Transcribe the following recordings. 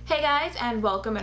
Hey guys, and welcome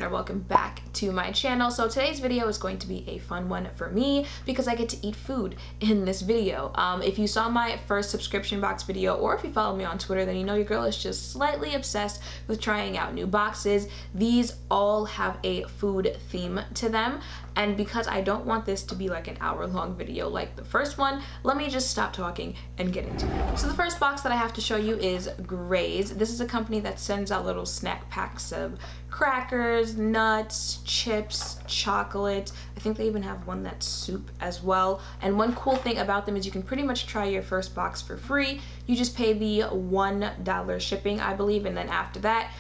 back to my channel. So today's video is going to be a fun one for me because I get to eat food in this video. If you saw my first subscription box video, or if you follow me on Twitter, then you know your girl is just slightly obsessed with trying out new boxes. These all have a food theme to them, and because I don't want this to be like an hour-long video like the first one, let me just stop talking and get into it. So the first box that I have to show you is Graze. This is a company that sends out little snack packs of crackers, nuts, chips, chocolate. I think they even have one that's soup as well. And one cool thing about them is you can pretty much try your first box for free. You just pay the $1 shipping, I believe, and then after that,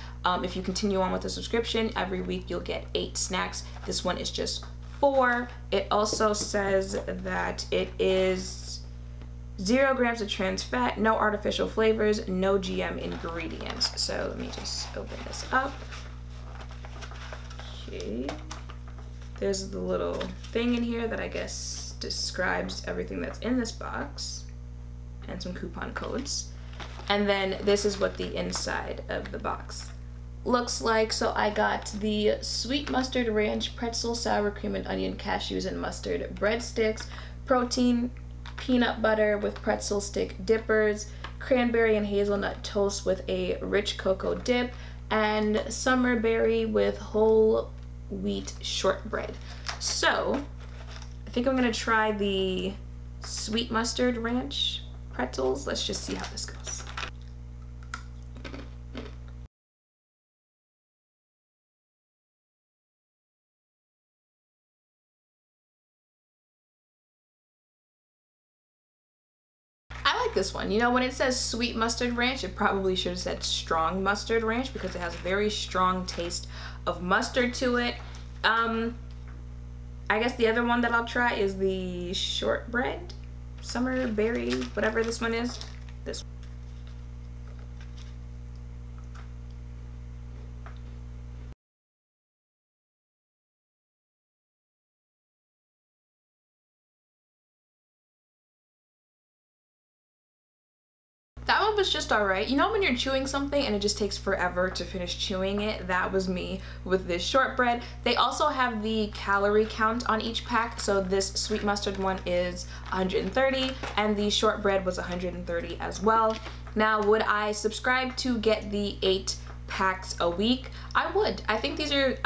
if you continue on with the subscription, every week you'll get 8 snacks. This one is just 4. It also says that it is 0 grams of trans fat, no artificial flavors, no GM ingredients. So let me just open this up. Okay. There's the little thing in here that I guess describes everything that's in this box and some coupon codes. And then this is what the inside of the box looks like. So I got the sweet mustard ranch pretzel, sour cream and onion, cashews and mustard breadsticks, protein peanut butter with pretzel stick dippers, cranberry and hazelnut toast with a rich cocoa dip, and summer berry with whole wheat shortbread. So I think I'm gonna try the sweet mustard ranch pretzels. Let's just see how this goes. I like this one. You know, when it says sweet mustard ranch, it probably should have said strong mustard ranch because it has a very strong taste of mustard to it. I guess the other one that I'll try is the shortbread, summer berry, whatever this one is. This one. That one was just alright. You know when you're chewing something and it just takes forever to finish chewing it? That was me with this shortbread. They also have the calorie count on each pack. So this sweet mustard one is 130 and the shortbread was 130 as well. Now, would I subscribe to get the 8 packs a week? I would. I think these are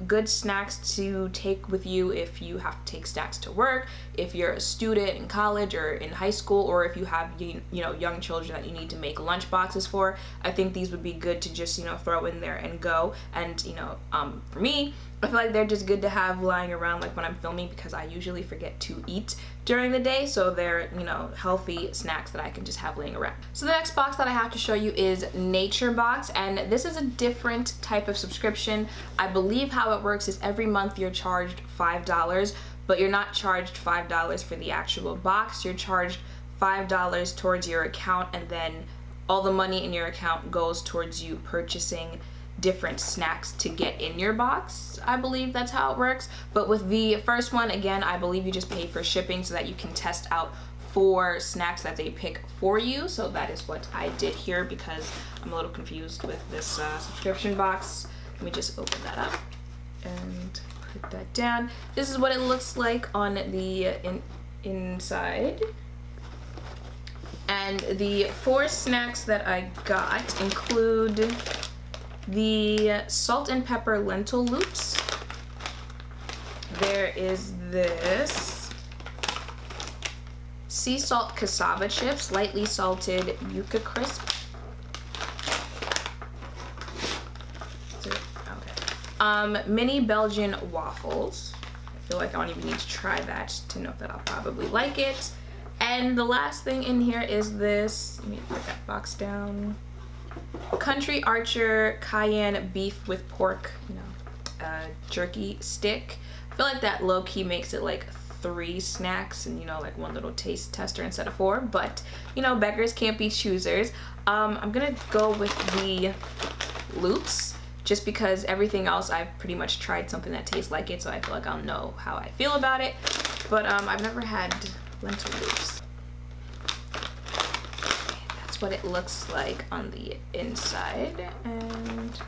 good snacks to take with you if you have to take snacks to work, if you're a student in college or in high school, or if you have you know young children that you need to make lunch boxes for. I think these would be good to just throw in there and go. And for me, I feel like they're just good to have lying around like when I'm filming because I usually forget to eat during the day, so they're healthy snacks that I can just have laying around. So the next box that I have to show you is Nature Box, and this is a different type of subscription. I believe how it works is every month you're charged $5, but you're not charged $5 for the actual box. You're charged $5 towards your account, and then all the money in your account goes towards you purchasing different snacks to get in your box. I believe that's how it works. But with the first one, again, I believe you just pay for shipping so that you can test out 4 snacks that they pick for you. So that is what I did here because I'm a little confused with this subscription box. Let me just open that up and put that down. This is what it looks like on the inside. And the 4 snacks that I got include the salt and pepper lentil loops. There is this sea salt cassava chips, lightly salted yuca crisp. Okay. Mini Belgian waffles. I feel like I don't even need to try that to know that I'll probably like it. And the last thing in here is this. Let me put that box down. Country Archer cayenne beef with pork, jerky stick. I feel like that low-key makes it like 3 snacks and like one little taste tester instead of 4, but beggars can't be choosers. I'm gonna go with the loops just because everything else I've pretty much tried something that tastes like it, so I feel like I'll know how I feel about it. But I've never had lentil loops. What it looks like on the inside, and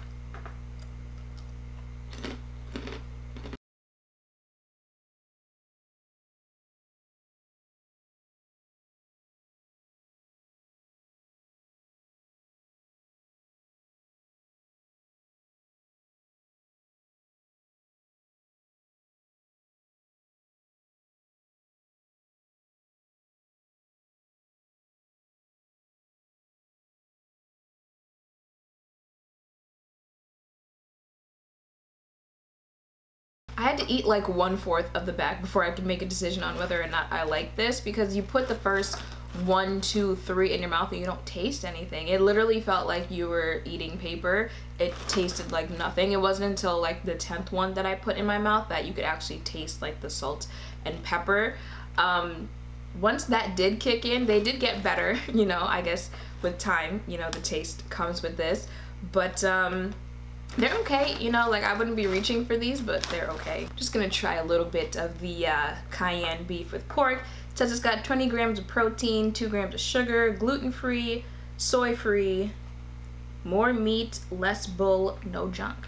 I had to eat like 1/4 of the bag before I could make a decision on whether or not I like this, because you put the first 1, 2, 3 in your mouth and you don't taste anything. It literally felt like you were eating paper. It tasted like nothing. It wasn't until like the 10th one that I put in my mouth that you could actually taste like the salt and pepper. Once that did kick in, they did get better, you know, I guess with time, you know, the taste comes with this. But they're okay, you know, like I wouldn't be reaching for these, but they're okay. Just gonna try a little bit of the cayenne beef with pork. It says it's got 20 grams of protein, 2 grams of sugar, gluten-free, soy-free, more meat, less bull, no junk.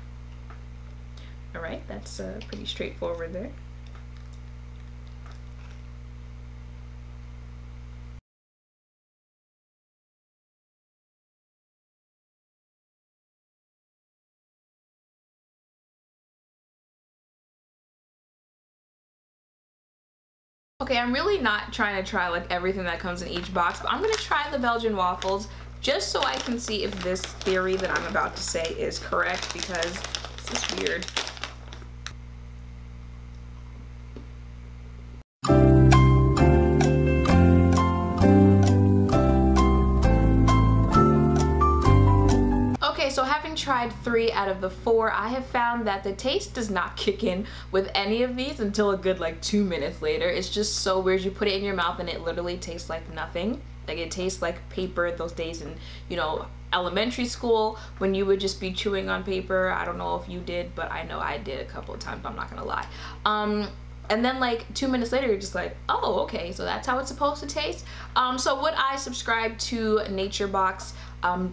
All right, that's pretty straightforward there. Okay, I'm really not trying to try like everything that comes in each box, but I'm gonna try the Belgian waffles just so I can see if this theory that I'm about to say is correct, because this is weird. Okay, so having tried 3 out of the 4, I have found that the taste does not kick in with any of these until a good like 2 minutes later. It's just so weird. You put it in your mouth and it literally tastes like nothing. Like it tastes like paper. Those days in, you know, elementary school when you would just be chewing on paper. I don't know if you did, but I know I did a couple of times, I'm not gonna lie. And then like 2 minutes later, you're just like, oh, okay, so that's how it's supposed to taste. So would I subscribe to Nature Box?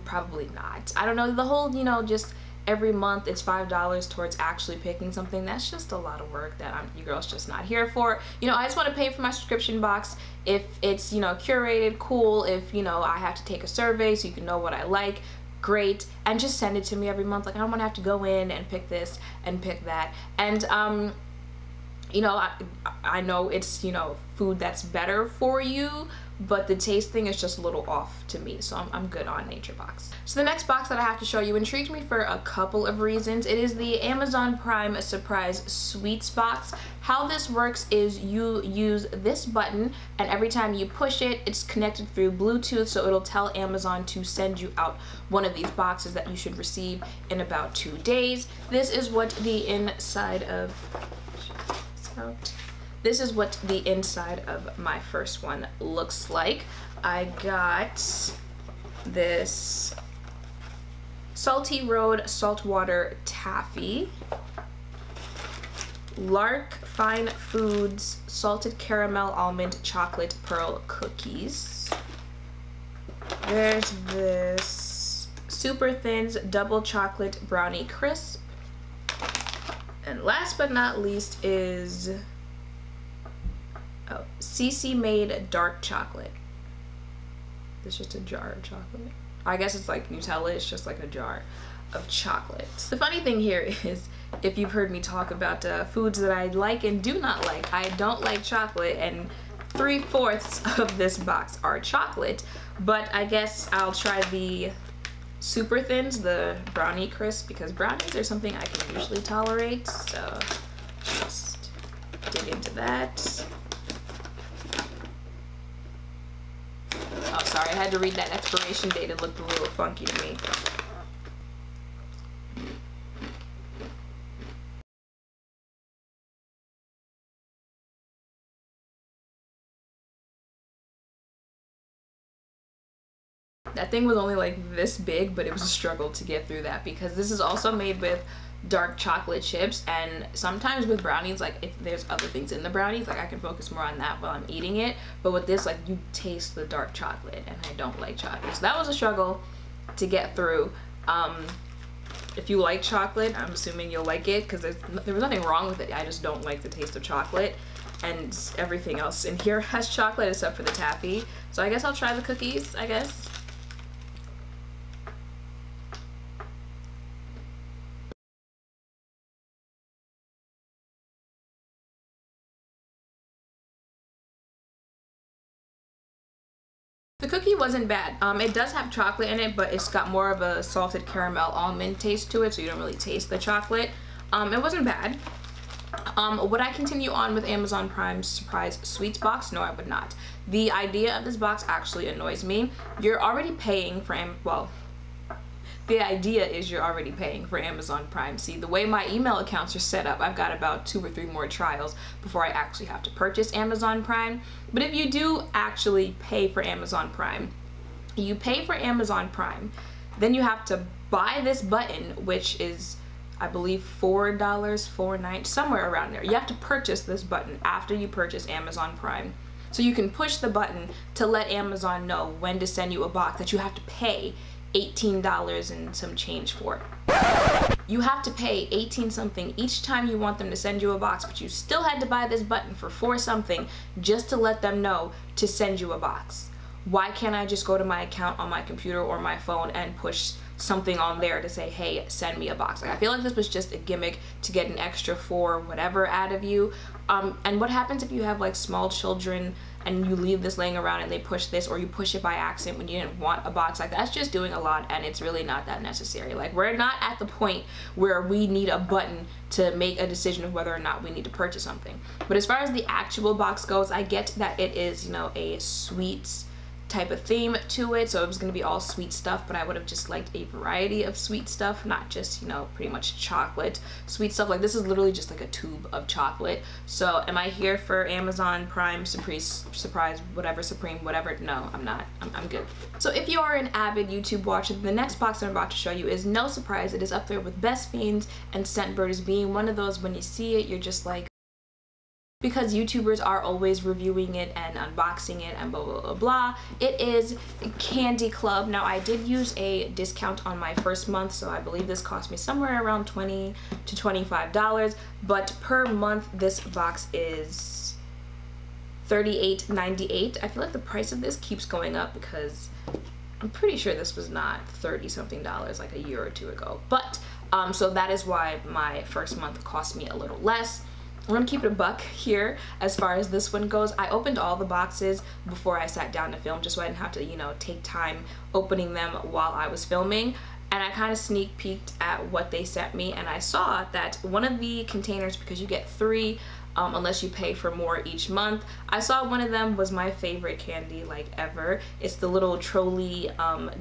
Probably not. I don't know, the whole, you know, just every month it's $5 towards actually picking something. That's just a lot of work that you girls just not here for. You know, I just want to pay for my subscription box. If it's, you know, curated, cool. If, you know, I have to take a survey so you can know what I like, great. And just send it to me every month. Like, I don't want to have to go in and pick this and pick that. And, you know, I know it's, you know, food that's better for you, but the taste thing is just a little off to me, so I'm good on Nature Box. So the next box that I have to show you intrigued me for a couple of reasons. It is the Amazon Prime Surprise Sweets box. How this works is you use this button, and every time you push it, it's connected through Bluetooth, so it'll tell Amazon to send you out one of these boxes that you should receive in about 2 days. This is what the inside of... This is what the inside of my first one looks like. I got this Salty Road Saltwater Taffy, Lark Fine Foods Salted Caramel Almond Chocolate Pearl Cookies. There's this Super Thins Double Chocolate Brownie Crisp. And last but not least is CC Made Dark Chocolate. It's just a jar of chocolate. I guess it's like Nutella, it's just like a jar of chocolate. The funny thing here is, if you've heard me talk about foods that I like and do not like, I don't like chocolate, and 3/4 of this box are chocolate, but I guess I'll try the Super Thins, the brownie crisp, because brownies are something I can usually tolerate, so just dig into that. Oh, sorry, I had to read that expiration date. It looked a little funky to me. That thing was only like this big, but it was a struggle to get through that, because this is also made with dark chocolate chips, and sometimes with brownies, like if there's other things in the brownies, like I can focus more on that while I'm eating it, but with this, like you taste the dark chocolate, and I don't like chocolate, so that was a struggle to get through. If you like chocolate, I'm assuming you'll like it, because there was nothing wrong with it. I just don't like the taste of chocolate, and everything else in here has chocolate except for the taffy, so I guess I'll try the cookies, I guess. The cookie wasn't bad. It does have chocolate in it, but it's got more of a salted caramel almond taste to it, so you don't really taste the chocolate. It wasn't bad. Would I continue on with Amazon Prime's surprise sweets box? No, I would not. The idea of this box actually annoys me. You're already paying for the idea is you're already paying for Amazon Prime. See, the way my email accounts are set up, I've got about 2 or 3 more trials before I actually have to purchase Amazon Prime. But if you do actually pay for Amazon Prime, you pay for Amazon Prime, then you have to buy this button, which is, I believe, $4, $4.9, somewhere around there. You have to purchase this button after you purchase Amazon Prime. So you can push the button to let Amazon know when to send you a box that you have to pay $18 and some change for. You have to pay 18 something each time you want them to send you a box, but you still had to buy this button for 4 something just to let them know to send you a box. Why can't I just go to my account on my computer or my phone and push something on there to say, hey, send me a box? Like, I feel like this was just a gimmick to get an extra 4 whatever out of you. And what happens if you have like small children and you leave this laying around and they push this, or you push it by accident when you didn't want a box? Like, that's just doing a lot, and it's really not that necessary. Like, we're not at the point where we need a button to make a decision of whether or not we need to purchase something. But as far as the actual box goes, I get that it is, you know, a sweets type of theme to it, so it was going to be all sweet stuff, but I would have just liked a variety of sweet stuff, not just, you know, pretty much chocolate sweet stuff. Like, this is literally just like a tube of chocolate. So am I here for Amazon Prime surprise whatever supreme whatever? No, I'm not. I'm good. So if you are an avid YouTube watcher, the next box I'm about to show you is no surprise. It is up there with Best Fiends and Scentbird as being one of those, when you see it, you're just like, because YouTubers are always reviewing it and unboxing it and blah blah blah blah. It is Candy Club. Now, I did use a discount on my first month, so I believe this cost me somewhere around $20 to $25, but per month this box is $38.98. I feel like the price of this keeps going up because I'm pretty sure this was not 30 something dollars like a year or 2 ago. But so that is why my first month cost me a little less. We're gonna keep it a buck here as far as this one goes. I opened all the boxes before I sat down to film, just so I didn't have to, you know, take time opening them while I was filming. And I kind of sneak peeked at what they sent me, and I saw that one of the containers, because you get 3 unless you pay for more each month, I saw one of them was my favorite candy like ever. It's the little trolley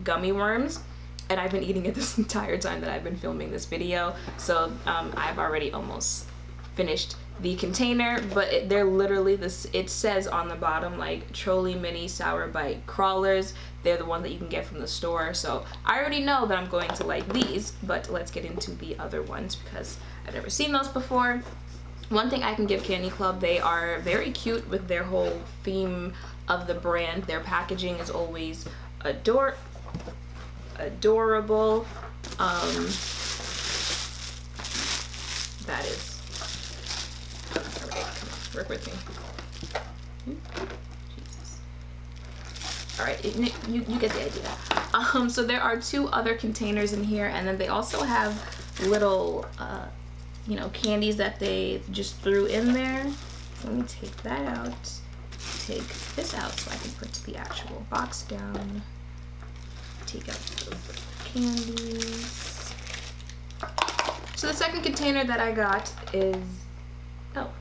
gummy worms. And I've been eating it this entire time that I've been filming this video. So I've already almost finished the container, but they're literally this, it says on the bottom like trolley mini sour bite crawlers. They're the one that you can get from the store, so I already know that I'm going to like these. But let's get into the other ones because I've never seen those before. One thing I can give Candy Club, they are very cute with their whole theme of the brand. Their packaging is always adorable. That is, work with me. Jesus. All right, you get the idea. So there are 2 other containers in here, and then they also have little, you know, candies that they just threw in there. Let me take that out. Take this out so I can put the actual box down. Take out the candies. So the second container that I got is, oh.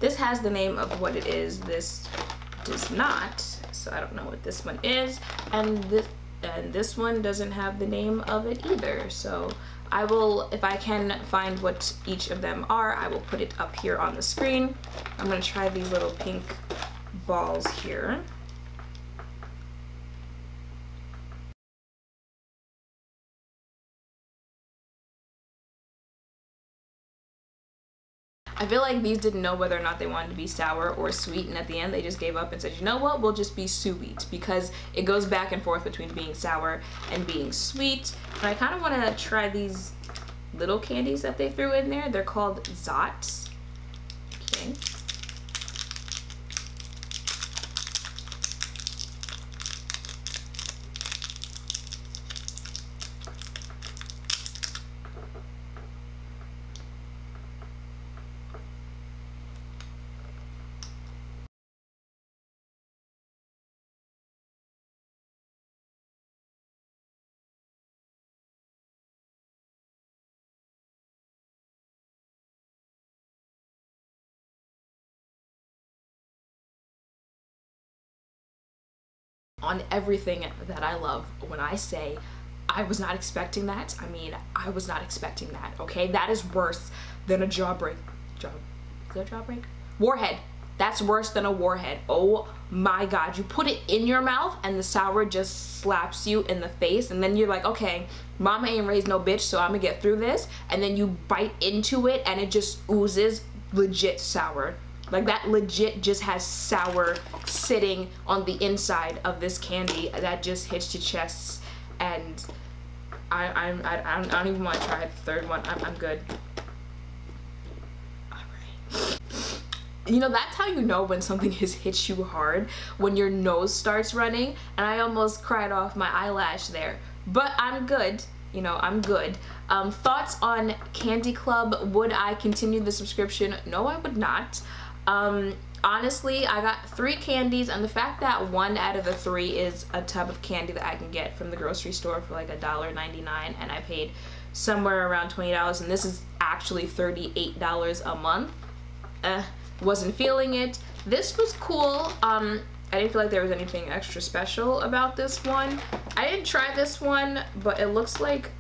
This has the name of what it is. This does not, so I don't know what this one is. And this one doesn't have the name of it either. So I will, if I can find what each of them are, I will put it up here on the screen. I'm gonna try these little pink balls here. I feel like these didn't know whether or not they wanted to be sour or sweet, and at the end they just gave up and said, you know what, we'll just be sweet, because it goes back and forth between being sour and being sweet. And I kind of want to try these little candies that they threw in there. They're called Zots. Okay. on everything that I love. When I say I was not expecting that, I mean I was not expecting that, okay? That is worse than a jawbreak. Is that a jawbreak? Warhead. That's worse than a warhead. Oh my god, you put it in your mouth and the sour just slaps you in the face, and then you're like, okay, mama ain't raised no bitch, so I'm gonna get through this. And then you bite into it and it just oozes legit sour. Like, that legit just has sour sitting on the inside of this candy that just hits your chests. And I don't even want to try the third one. I'm good. Alright. You know, that's how you know when something has hit you hard, when your nose starts running. And I almost cried off my eyelash there. But I'm good. You know, I'm good. Thoughts on Candy Club? Would I continue the subscription? No, I would not. Honestly, I got 3 candies, and the fact that 1 out of the 3 is a tub of candy that I can get from the grocery store for like $1.99, and I paid somewhere around $20, and this is actually $38 a month. Wasn't feeling it. This was cool. I didn't feel like there was anything extra special about this one. I didn't try this one, but it looks like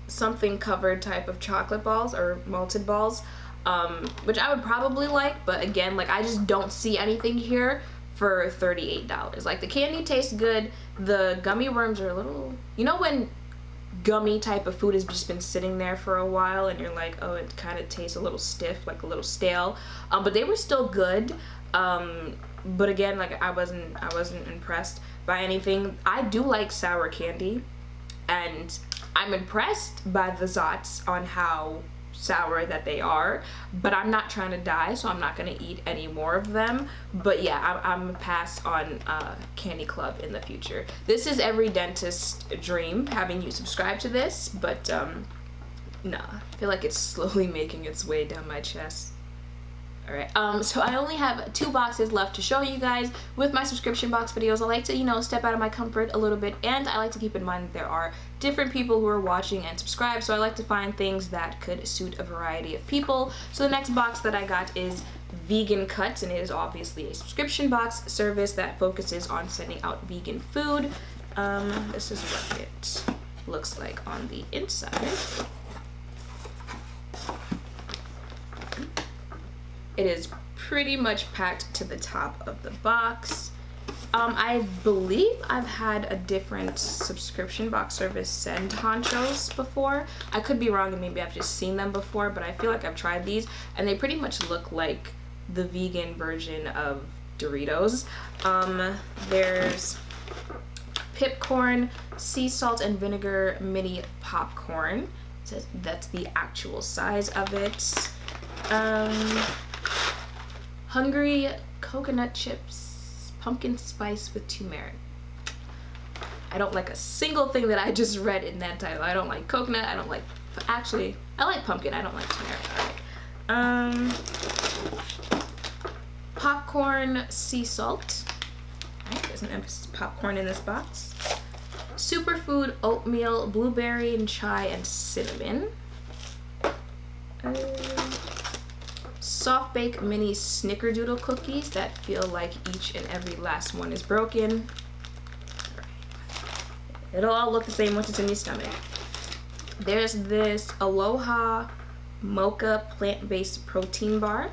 something covered type of chocolate balls or malted balls. Which I would probably like, but again, like, I just don't see anything here for $38. Like, the candy tastes good, the gummy worms are a little, you know when gummy type of food has just been sitting there for a while and you're like, oh, it kind of tastes a little stiff, like a little stale, but they were still good. But again, like, I wasn't impressed by anything. I do like sour candy, and I'm impressed by the Zots on how sour that they are, but I'm not trying to die, so I'm not gonna eat any more of them. But yeah, I'm a pass on Candy Club in the future. This is every dentist's dream, having you subscribe to this, but nah, I feel like it's slowly making its way down my chest. Alright, so I only have 2 boxes left to show you guys. With my subscription box videos, I like to, you know, step out of my comfort a little bit, and I like to keep in mind that there are different people who are watching and subscribe, so I like to find things that could suit a variety of people. So the next box that I got is Vegan Cut, and it is obviously a subscription box service that focuses on sending out vegan food. This is what it looks like on the inside. It is pretty much packed to the top of the box. I believe I've had a different subscription box service send honchos before. I could be wrong and maybe I've just seen them before, but I feel like I've tried these and they pretty much look like the vegan version of Doritos. There's Pipcorn, sea salt and vinegar mini popcorn. It says that's the actual size of it. Hungry coconut chips, pumpkin spice with turmeric. I don't like a single thing that I just read in that title. I don't like coconut, I don't like, actually, I like pumpkin, I don't like turmeric. Popcorn sea salt. Alright, there's an emphasis popcorn in this box. Superfood oatmeal, blueberry and chai and cinnamon. Soft bake mini snickerdoodle cookies that feel like each and every last one is broken. It'll all look the same once it's in your stomach. There's this Aloha Mocha plant-based protein bar.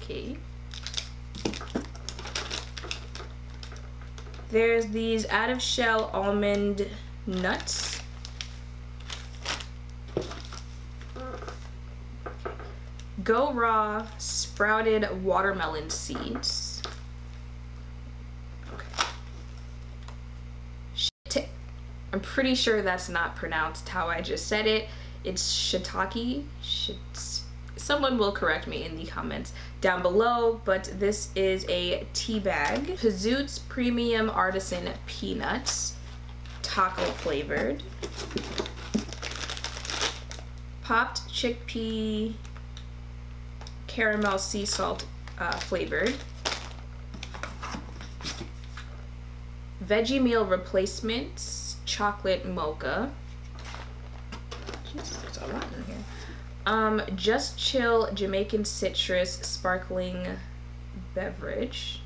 Okay. There's these out of shell almond nuts. Go Raw sprouted watermelon seeds. Okay. I'm pretty sure that's not pronounced how I just said it. It's shiitake. Someone will correct me in the comments down below, but this is a tea bag. Pizoots Premium Artisan Peanuts, taco flavored. Popped chickpea caramel sea salt flavored. Veggie meal replacements, chocolate mocha. Jesus, there's a lot in here. Just Chill Jamaican citrus sparkling beverage.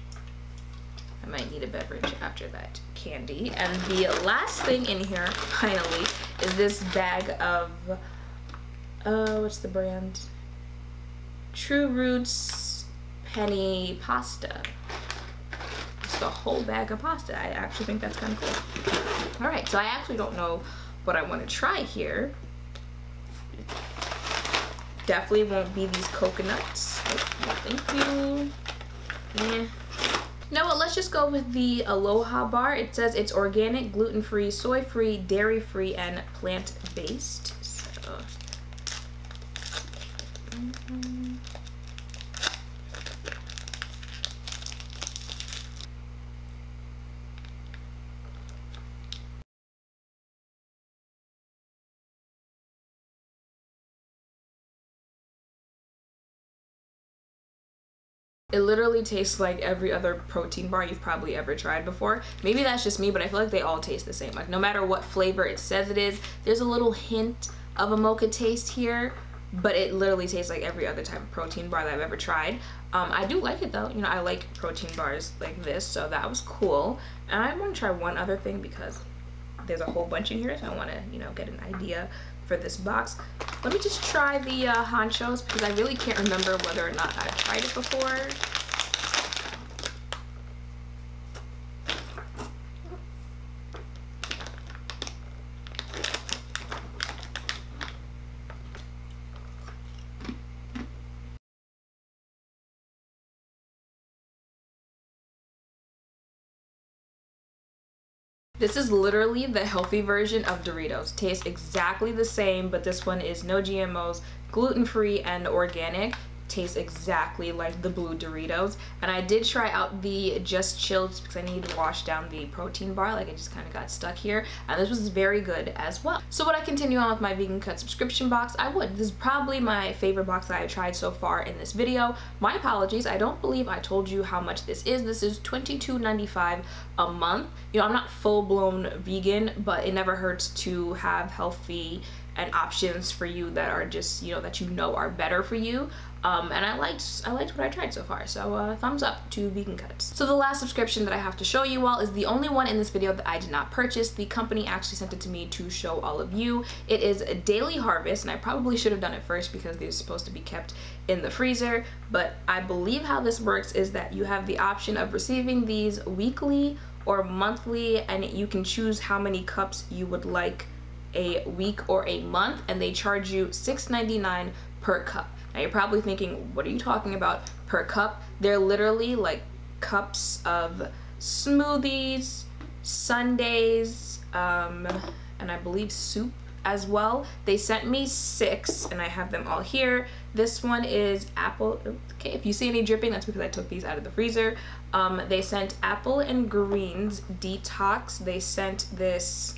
might need a beverage after that candy. And the last thing in here, finally, is this bag of, what's the brand? True Roots penny pasta. Just a whole bag of pasta. I actually think that's kind of cool. All right, so I actually don't know what I want to try here. Definitely won't be these coconuts. Oh, thank you. Yeah. You know what, let's just go with the Aloha bar. It says it's organic, gluten-free, soy-free, dairy-free, and plant-based. So, it literally tastes like every other protein bar you've probably ever tried before. Maybe that's just me, but I feel like they all taste the same. Like no matter what flavor it says it is, there's a little hint of a mocha taste here, but it literally tastes like every other type of protein bar that I've ever tried. I do like it though. You know, I like protein bars like this, so that was cool. And I want to try one other thing because there's a whole bunch in here, so I want to, you know, get an idea for this box. Let me just try the honchos because I really can't remember whether or not I've tried it before. This is literally the healthy version of Doritos. Tastes exactly the same, but this one is no GMOs, gluten-free, and organic. Tastes exactly like the blue Doritos. And I did try out the Just Chilled because I needed to wash down the protein bar, like it just kind of got stuck here, and this was very good as well. So would I continue on with my Vegan Cut subscription box? I would. This is probably my favorite box that I've tried so far in this video. My apologies, I don't believe I told you how much this is. This is $22.95 a month. You know, I'm not full-blown vegan, but it never hurts to have healthy and options for you that are just, you know, that you know are better for you. And I liked what I tried so far, so thumbs up to Vegan Cuts. So the last subscription that I have to show you all is the only one in this video that I did not purchase. The company actually sent it to me to show all of you. It is Daily Harvest, and I probably should have done it first because they're supposed to be kept in the freezer, but I believe how this works is that you have the option of receiving these weekly or monthly, and you can choose how many cups you would like a week or a month, and they charge you $6.99 per cup. Now you're probably thinking, what are you talking about per cup? They're literally like cups of smoothies, sundaes, and I believe soup as well. They sent me 6 and I have them all here. This one is apple. Okay, if you see any dripping, that's because I took these out of the freezer. They sent apple and greens detox. They sent this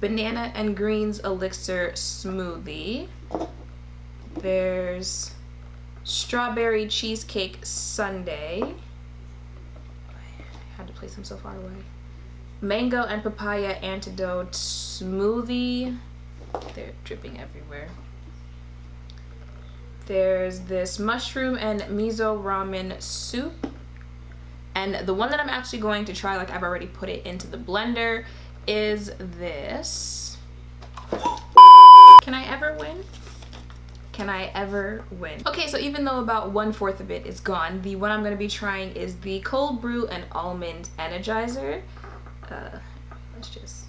banana and greens elixir smoothie. There's strawberry cheesecake sundae. I had to place them so far away. Mango and papaya antidote smoothie. They're dripping everywhere. There's this mushroom and miso ramen soup. And the one that I'm actually going to try, like I've already put it into the blender, is this. Can I ever win? Can I ever win? Okay, so even though about 1/4 of it is gone, the one I'm going to be trying is the cold brew and almond energizer. Let's just...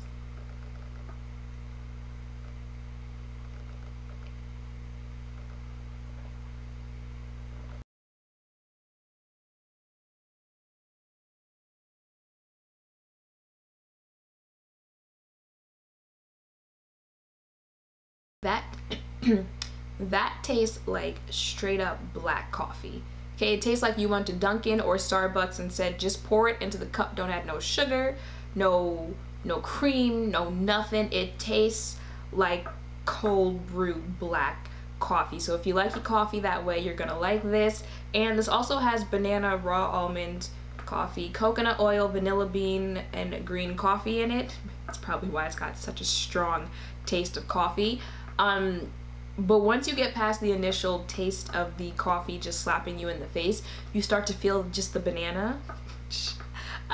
That tastes like straight up black coffee. Okay, it tastes like you went to Dunkin' or Starbucks and said just pour it into the cup, don't add no sugar, no cream, no nothing. It tastes like cold brew black coffee. So if you like your coffee that way, you're gonna like this. And this also has banana, raw almond coffee, coconut oil, vanilla bean, and green coffee in it. That's probably why it's got such a strong taste of coffee. But once you get past the initial taste of the coffee just slapping you in the face, you start to feel just the banana.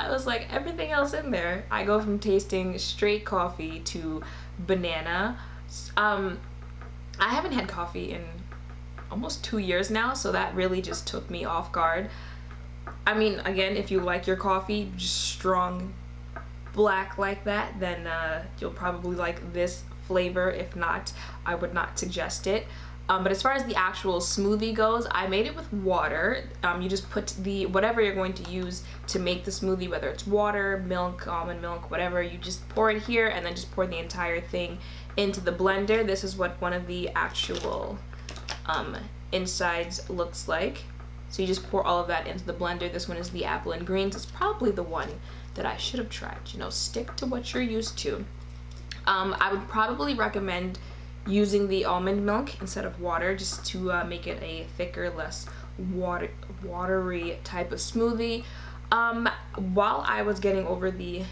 I was like, everything else in there. I go from tasting straight coffee to banana. I haven't had coffee in almost 2 years now, so that really just took me off guard. I mean, again, if you like your coffee just strong black like that, then you'll probably like this flavor. If not, I would not suggest it. But as far as the actual smoothie goes, I made it with water. You just put whatever you're going to use to make the smoothie, whether it's water, milk, almond milk, whatever, you just pour it here and then just pour the entire thing into the blender. This is what one of the actual insides looks like. So you just pour all of that into the blender. This one is the apple and greens. It's probably the one that I should have tried. You know, stick to what you're used to. I would probably recommend using the almond milk instead of water, just to make it a thicker, less watery type of smoothie. While I was getting over the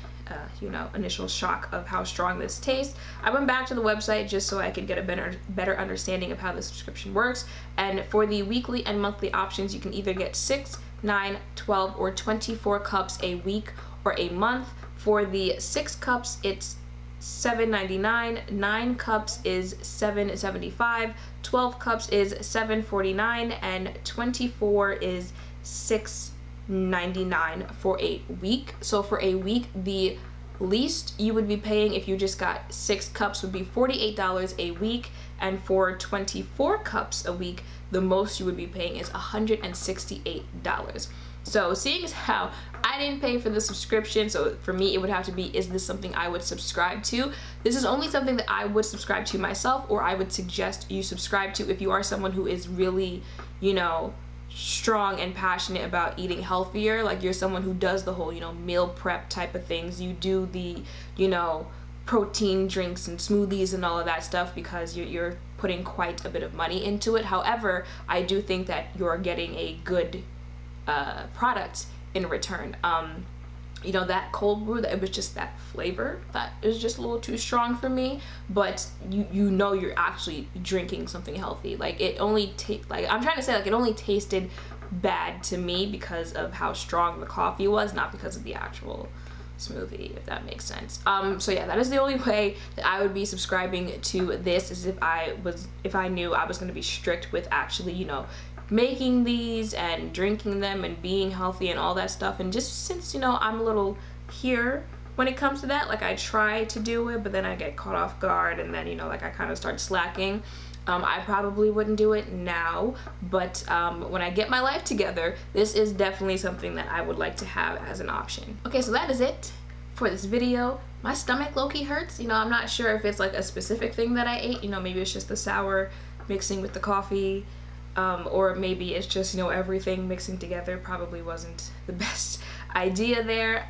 you know, initial shock of how strong this tastes, I went back to the website just so I could get a better understanding of how the subscription works. And for the weekly and monthly options, you can either get 6, 9, 12, or 24 cups a week or a month. For the 6 cups, it's $7.99, 9 cups is $7.75, 12 cups is $7.49, and 24 is $6.99 for a week. So for a week, the least you would be paying if you just got 6 cups would be $48 a week, and for 24 cups a week, the most you would be paying is $168. So seeing as how I didn't pay for the subscription, so for me it would have to be, is this something I would subscribe to? This is only something that I would subscribe to myself, or I would suggest you subscribe to if you are someone who is really, you know, strong and passionate about eating healthier. Like you're someone who does the whole, you know, meal prep type of things. You do the, you know, protein drinks and smoothies and all of that stuff because you're putting quite a bit of money into it. However, I do think that you're getting a good product in return. You know, that cold brew, that it was just that flavor that is just a little too strong for me, but you know you're actually drinking something healthy. Like it only I'm trying to say, like, it only tasted bad to me because of how strong the coffee was, not because of the actual smoothie, if that makes sense. So yeah, that is the only way that I would be subscribing to this, is if I knew I was going to be strict with actually, you know, making these and drinking them and being healthy and all that stuff. And just since, you know, I'm a little here when it comes to that, like I try to do it, but then I get caught off guard, and then, you know, like I kind of start slacking. I probably wouldn't do it now, but when I get my life together, this is definitely something that I would like to have as an option. Okay, so that is it for this video. My stomach low-key hurts. You know, I'm not sure if it's like a specific thing that I ate. You know, maybe it's just the sour mixing with the coffee. Or maybe it's just, you know, everything mixing together probably wasn't the best idea there.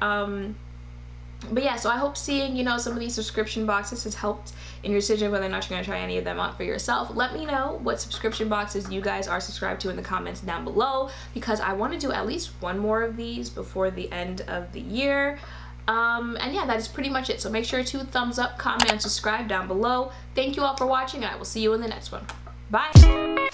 But yeah, so I hope seeing, you know, some of these subscription boxes has helped in your decision whether or not you're going to try any of them out for yourself. Let me know what subscription boxes you guys are subscribed to in the comments down below, because I want to do at least one more of these before the end of the year. And yeah, that is pretty much it. So make sure to thumbs up, comment, and subscribe down below. Thank you all for watching, and I will see you in the next one. Bye!